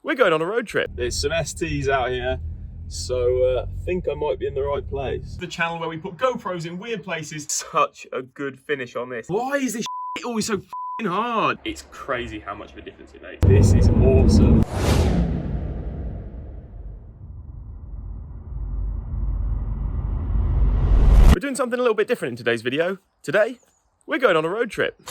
we're going on a road trip. There's some STs out here, so I think I might be in the right place. The channel where we put GoPros in weird places. Such a good finish on this. Why is this always so f***ing hard? It's crazy how much of a difference it makes. This is awesome. We're doing something a little bit different in today's video. Today, we're going on a road trip.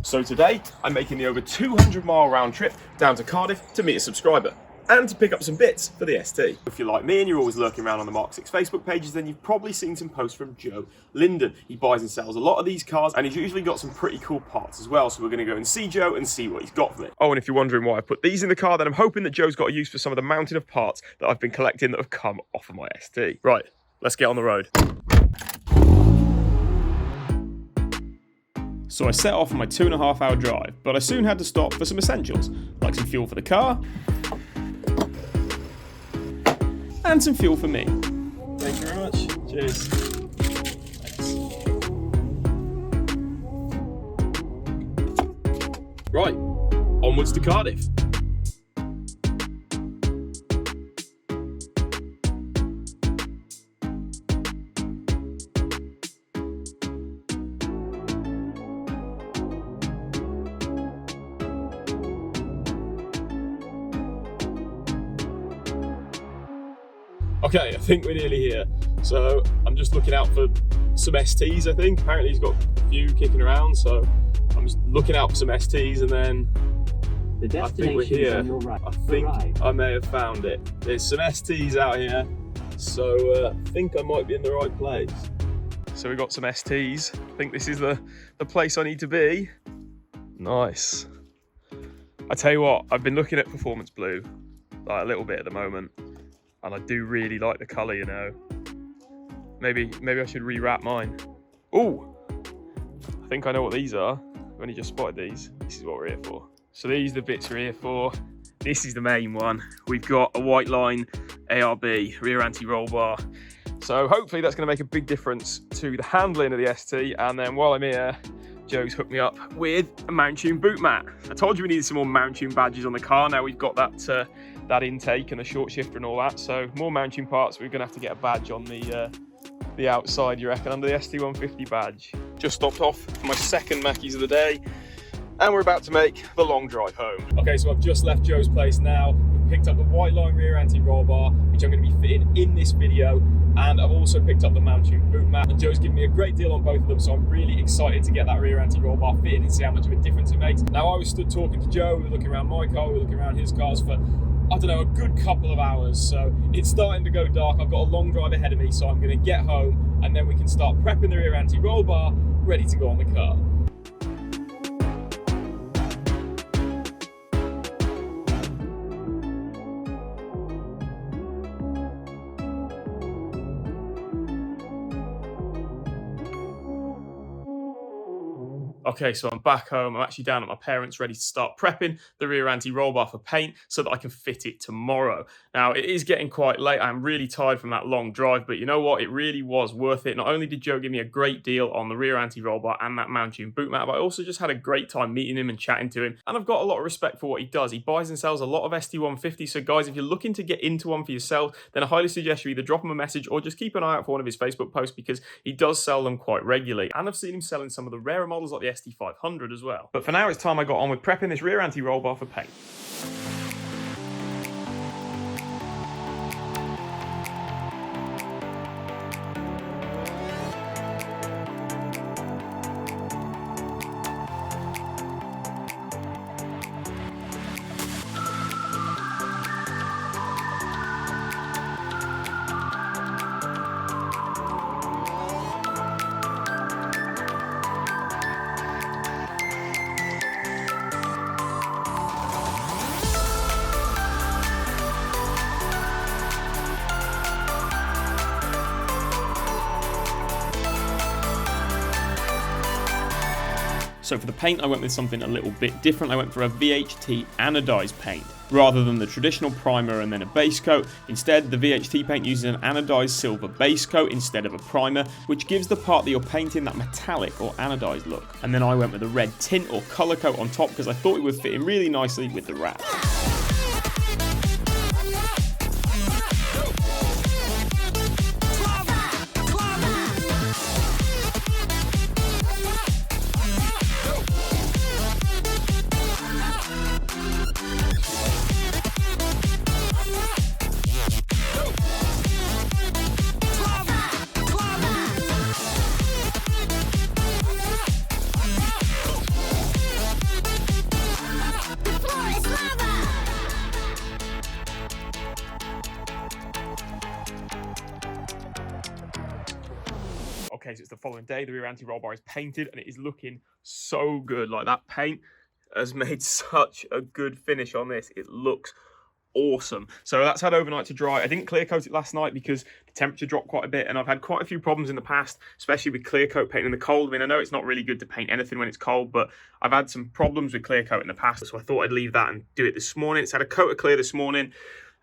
So today, I'm making the over 200-mile round trip down to Cardiff to meet a subscriber and to pick up some bits for the ST. If you're like me and you're always lurking around on the Mark 6 Facebook pages, then you've probably seen some posts from Joe Linden. He buys and sells a lot of these cars, and he's usually got some pretty cool parts as well. So we're going to go and see Joe and see what he's got for me. Oh, and if you're wondering why I put these in the car, then I'm hoping that Joe's got a use for some of the mountain of parts that I've been collecting that have come off of my ST. Right, let's get on the road. So I set off on my 2.5-hour drive, but I soon had to stop for some essentials, like some fuel for the car, and some fuel for me. Thank you very much. Cheers. Thanks. Right, onwards to Cardiff. Okay, I think we're nearly here. So I'm just looking out for some STs, I think. Apparently he's got a few kicking around, so I'm just looking out for some STs and then I think we're here. Right. I think I may have found it. There's some STs out here, so I think I might be in the right place. So we've got some STs. I think this is the place I need to be. Nice. I tell you what, I've been looking at Performance Blue, like a little bit at the moment. And I do really like the colour, you know. Maybe I should rewrap mine. Ooh! I think I know what these are. I've only just spotted these. This is what we're here for. So these are the bits we're here for. This is the main one. We've got a Whiteline ARB, rear anti-roll bar. So hopefully that's going to make a big difference to the handling of the ST. And then while I'm here, Joe's hooked me up with a Mountune boot mat. I told you we needed some more Mountune badges on the car. Now we've got that intake and the short shifter and all that. So more Mountune parts. We're going to have to get a badge on the outside, you reckon, under the ST150 badge. Just stopped off for my second Mackies of the day. And we're about to make the long drive home. Okay, so I've just left Joe's place now. We've picked up the Whiteline rear anti-roll bar, which I'm going to be fitting in this video. And I've also picked up the Mountune boot mat. And Joe's given me a great deal on both of them, so I'm really excited to get that rear anti-roll bar fitted and see how much of a difference it makes. Now, I was stood talking to Joe. We were looking around my car, we were looking around his cars for, I don't know, a good couple of hours. So it's starting to go dark. I've got a long drive ahead of me, so I'm going to get home and then we can start prepping the rear anti-roll bar, ready to go on the car. Okay, so I'm back home. I'm actually down at my parents' ready to start prepping the rear anti-roll bar for paint so that I can fit it tomorrow. Now, it is getting quite late. I'm really tired from that long drive, but you know what? It really was worth it. Not only did Joe give me a great deal on the rear anti-roll bar and that Mountune boot mat, but I also just had a great time meeting him and chatting to him. And I've got a lot of respect for what he does. He buys and sells a lot of ST150. So guys, if you're looking to get into one for yourself, then I highly suggest you either drop him a message or just keep an eye out for one of his Facebook posts because he does sell them quite regularly. And I've seen him selling some of the rarer models like the ST500 as well. But for now, it's time I got on with prepping this rear anti-roll bar for paint. So for the paint, I went with something a little bit different. I went for a VHT anodized paint. Rather than the traditional primer and then a base coat, instead the VHT paint uses an anodized silver base coat instead of a primer, which gives the part that you're painting that metallic or anodized look. And then I went with a red tint or color coat on top because I thought it would fit in really nicely with the wrap. Okay, so it's the following day. The rear anti-roll bar is painted and it is looking so good. Like, that paint has made such a good finish on this. It looks awesome. So that's had overnight to dry. I didn't clear coat it last night because the temperature dropped quite a bit, and I've had quite a few problems in the past, especially with clear coat paint in the cold. I mean, I know it's not really good to paint anything when it's cold, but I've had some problems with clear coat in the past, so I thought I'd leave that and do it this morning. It's had a coat of clear this morning,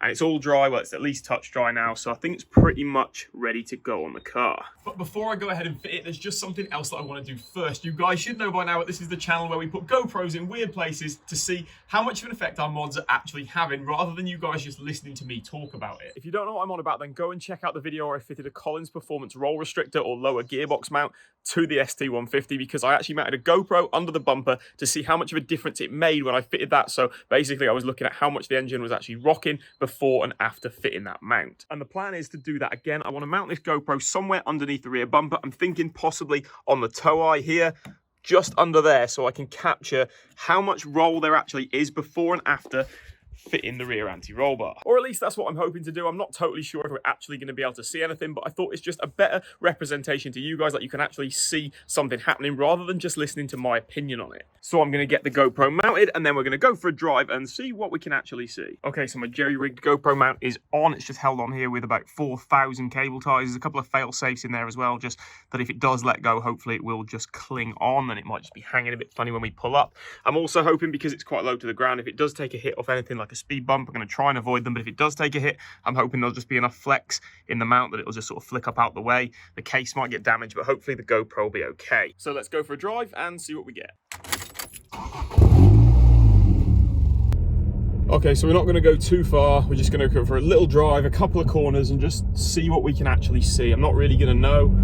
and it's all dry. Well, it's at least touch dry now, so I think it's pretty much ready to go on the car. But before I go ahead and fit it, there's just something else that I want to do first. You guys should know by now that this is the channel where we put GoPros in weird places to see how much of an effect our mods are actually having, rather than you guys just listening to me talk about it. If you don't know what I'm on about, then go and check out the video where I fitted a Collins Performance roll restrictor or lower gearbox mount to the ST150, because I actually mounted a GoPro under the bumper to see how much of a difference it made when I fitted that. So basically I was looking at how much the engine was actually rocking before and after fitting that mount. And the plan is to do that again. I want to mount this GoPro somewhere underneath the rear bumper. I'm thinking possibly on the toe eye here, just under there, so I can capture how much roll there actually is before and after fitting the rear anti-roll bar. Or at least that's what I'm hoping to do. I'm not totally sure if we're actually going to be able to see anything, but I thought it's just a better representation to you guys, that you can actually see something happening rather than just listening to my opinion on it. So I'm going to get the GoPro mounted, and then we're going to go for a drive and see what we can actually see. Okay, so my jerry-rigged GoPro mount is on. It's just held on here with about 4,000 cable ties. There's a couple of fail-safes in there as well, just that if it does let go, hopefully it will just cling on, and it might just be hanging a bit funny when we pull up. I'm also hoping, because it's quite low to the ground, if it does take a hit off anything like a speed bump, I'm going to try and avoid them, but if it does take a hit, I'm hoping there'll just be enough flex in the mount that it'll just sort of flick up out the way. The case might get damaged, but hopefully the GoPro will be okay. So let's go for a drive and see what we get. Okay, so we're not going to go too far. We're just going to go for a little drive, a couple of corners, and just see what we can actually see. I'm not really going to know.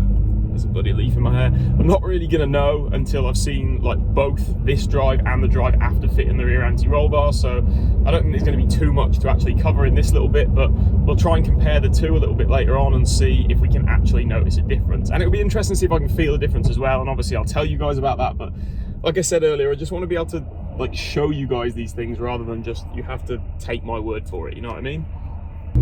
There's a bloody leaf in my hair. I'm not really going to know until I've seen like both this drive and the drive after fitting the rear anti-roll bar. So I don't think there's going to be too much to actually cover in this little bit, but we'll try and compare the two a little bit later on and see if we can actually notice a difference. And it'll be interesting to see if I can feel a difference as well. And obviously I'll tell you guys about that. But like I said earlier, I just want to be able to like show you guys these things rather than just you have to take my word for it. You know what I mean?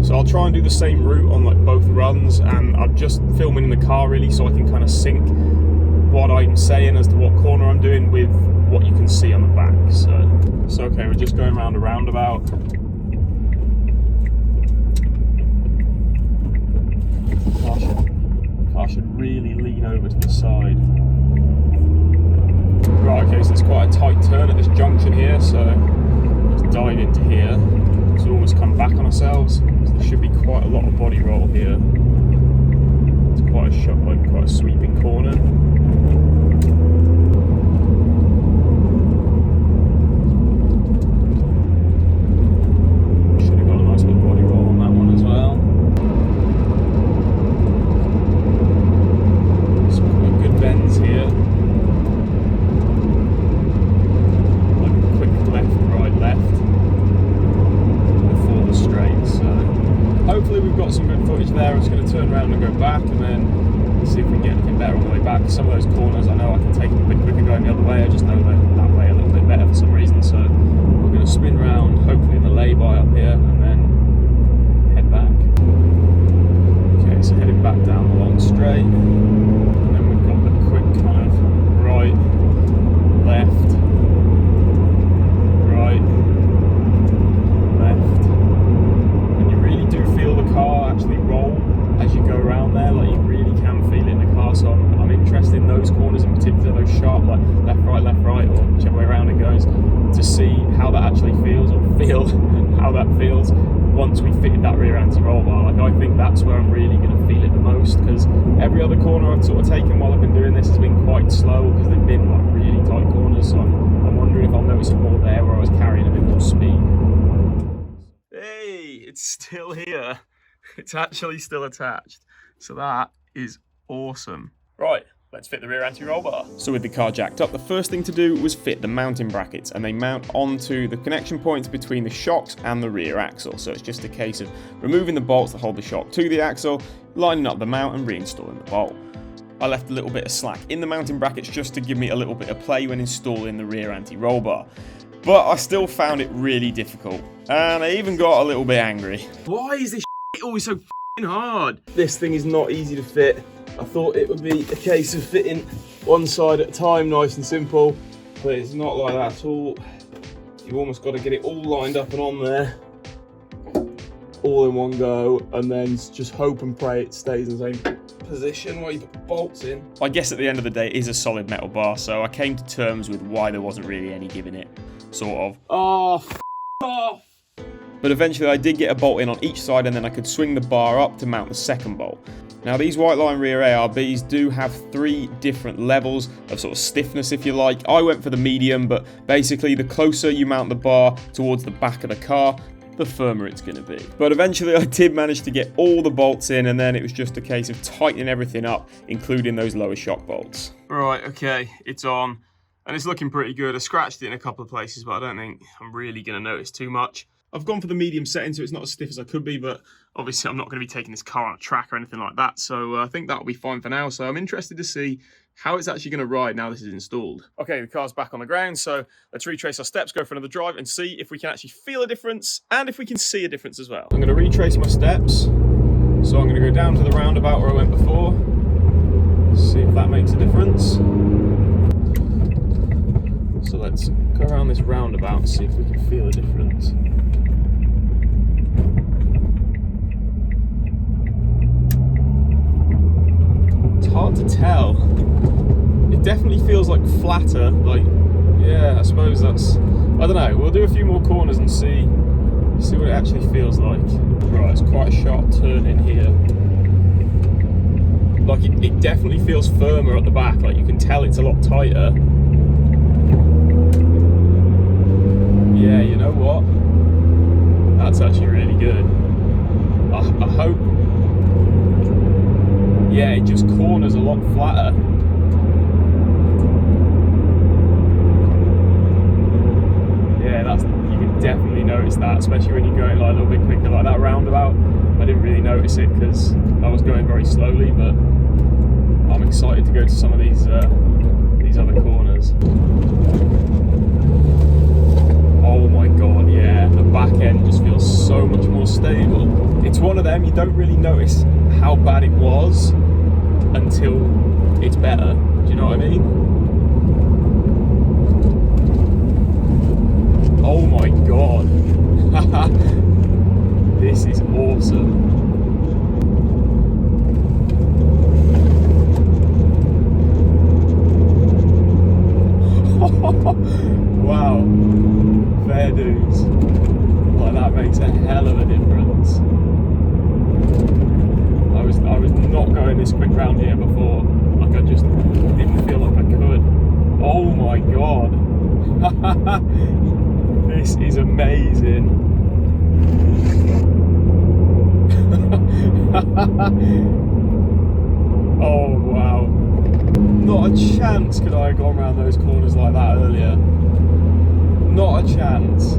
So I'll try and do the same route on like both runs, and I'm just filming in the car really so I can kind of sync what I'm saying as to what corner I'm doing with what you can see on the back. So okay, we're just going around a roundabout. Car should really lean over to the side. Right, okay, so it's quite a tight turn at this junction here, so let's dive into here. So we almost come back on ourselves. So there should be quite a lot of body roll here. It's quite a shot, like quite a sweeping corner. Should have got a nice little body roll on that one as well. Some quite good bends here. Like a quick left, right, left. Hopefully we've got some good footage there. I'm just going to turn around and go back and then see if we can get anything better on the way back. Some of those corners I know I can take them a bit quicker going the other way. I just know that way a little bit better for some reason. So we're going to spin round, hopefully in the lay-by up here, and then head back. Okay, so heading back down the long straight. And then we've got the quick kind of right, left, right, left. Do feel the car actually roll as you go around there, like you really can feel it in the car. So I'm interested in those corners in particular, those sharp like left right, or whichever way around it goes, to see how that actually feels, or feel how that feels once we fitted that rear anti-roll bar. Like I think that's where I'm really going to feel it the most, because every other corner I've sort of taken while I've been doing this has been quite slow because they've been like really tight corners. So I'm wondering if I'll notice it more there where I was carrying a bit more speed. Hey, it's still here. It's actually still attached. So that is awesome. Right, let's fit the rear anti-roll bar. So with the car jacked up, the first thing to do was fit the mounting brackets, and they mount onto the connection points between the shocks and the rear axle. So it's just a case of removing the bolts that hold the shock to the axle, lining up the mount and reinstalling the bolt. I left a little bit of slack in the mounting brackets just to give me a little bit of play when installing the rear anti-roll bar. But I still found it really difficult, and I even got a little bit angry. Why is this always so f***ing hard? This thing is not easy to fit. I thought it would be a case of fitting one side at a time, nice and simple, but it's not like that at all. You've almost got to get it all lined up and on there, all in one go, and then just hope and pray it stays in the same position while you put the bolts in. I guess at the end of the day, it is a solid metal bar, so I came to terms with why there wasn't really any giving it, sort of. Oh, f off! But eventually I did get a bolt in on each side, and then I could swing the bar up to mount the second bolt. Now these Whiteline rear ARBs do have 3 different levels of sort of stiffness, if you like. I went for the medium, but basically the closer you mount the bar towards the back of the car, the firmer it's going to be. But eventually I did manage to get all the bolts in, and then it was just a case of tightening everything up, including those lower shock bolts. Right, okay, it's on, and it's looking pretty good. I scratched it in a couple of places, but I don't think I'm really going to notice too much. I've gone for the medium setting, so it's not as stiff as I could be, but obviously I'm not going to be taking this car on a track or anything like that, so I think that'll be fine for now. So I'm interested to see how it's actually going to ride now this is installed. Okay, the car's back on the ground, so let's retrace our steps, go for another drive, and see if we can actually feel a difference, and if we can see a difference as well. I'm going to retrace my steps, so I'm going to go down to the roundabout where I went before, see if that makes a difference. So let's go around this roundabout and see if we can feel a difference. Hard to tell. It definitely feels like flatter, like, yeah, I suppose that's, I don't know, we'll do a few more corners and see what it actually feels like. Right, it's quite a sharp turn in here. Like, it definitely feels firmer at the back, like you can tell it's a lot tighter. Yeah, you know what? That's actually really good. I hope. Yeah, it just corners a lot flatter. Yeah, you can definitely notice that, especially when you're going like a little bit quicker, like that roundabout. I didn't really notice it because I was going very slowly, but I'm excited to go to some of these other corners. Oh my god, yeah, the back end just feels so much more stable. It's one of them, you don't really notice how bad it was until it's better. Do you know what I mean? Oh my god. This is awesome. Wow. Fair dues. Like, that makes a hell of a difference. I was not going this quick round here before. Like, I just didn't feel like I could. Oh my god. This is amazing. Oh wow. Not a chance could I have gone around those corners like that earlier. Not a chance.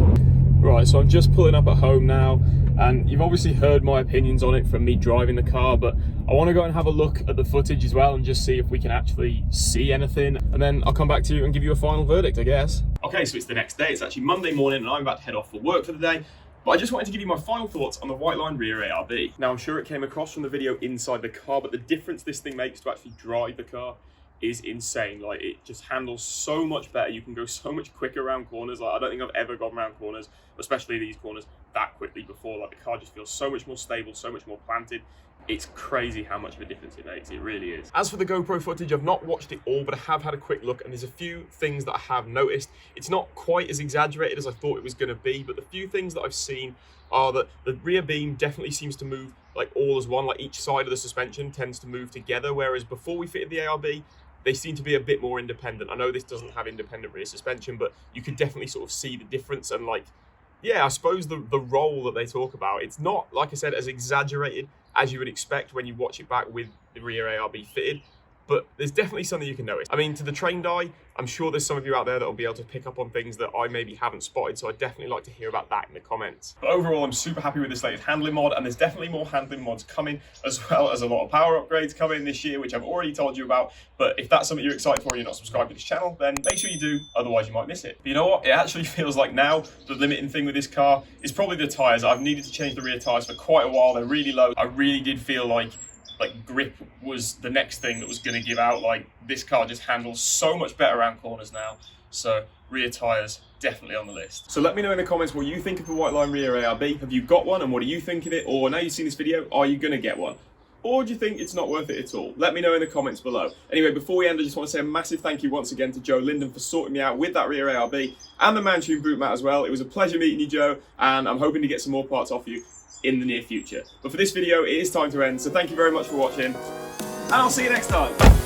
Right, so I'm just pulling up at home now, and you've obviously heard my opinions on it from me driving the car, but I want to go and have a look at the footage as well and just see if we can actually see anything, and then I'll come back to you and give you a final verdict, I guess. Okay, so it's the next day. It's actually Monday morning and I'm about to head off for work for the day, but I just wanted to give you my final thoughts on the Whiteline rear ARB. Now, I'm sure it came across from the video inside the car, but the difference this thing makes to actually drive the car is insane. Like, it just handles so much better. You can go so much quicker around corners. Like, I don't think I've ever gone around corners, especially these corners, that quickly before. Like, the car just feels so much more stable, so much more planted. It's crazy how much of a difference it makes. It really is. As for the GoPro footage, I've not watched it all, but I have had a quick look, and there's a few things that I have noticed. It's not quite as exaggerated as I thought it was going to be, but the few things that I've seen are that the rear beam definitely seems to move like all as one. Like, each side of the suspension tends to move together, whereas before we fitted the ARB, they seem to be a bit more independent. I know this doesn't have independent rear suspension, but you could definitely sort of see the difference. And like, yeah, I suppose the role that they talk about, it's not, like I said, as exaggerated as you would expect when you watch it back with the rear ARB fitted, but there's definitely something you can notice. I mean, to the trained eye, I'm sure there's some of you out there that will be able to pick up on things that I maybe haven't spotted, so I'd definitely like to hear about that in the comments. But overall, I'm super happy with this latest handling mod, and there's definitely more handling mods coming, as well as a lot of power upgrades coming this year, which I've already told you about. But if that's something you're excited for and you're not subscribed to this channel, then make sure you do, otherwise you might miss it. But you know what? It actually feels like now the limiting thing with this car is probably the tyres. I've needed to change the rear tyres for quite a while. They're really low. I really did feel like like grip was the next thing that was going to give out. Like this car just handles so much better around corners now. So rear tyres definitely on the list. So let me know in the comments what you think of the Whiteline rear ARB. Have you got one and what do you think of it? Or now you've seen this video, are you going to get one? Or do you think it's not worth it at all? Let me know in the comments below. Anyway, before we end, I just want to say a massive thank you once again to Joe Linden for sorting me out with that rear ARB and the Mountune boot mat as well. It was a pleasure meeting you, Joe, and I'm hoping to get some more parts off you in the near future. But for this video, it is time to end, so thank you very much for watching, and I'll see you next time.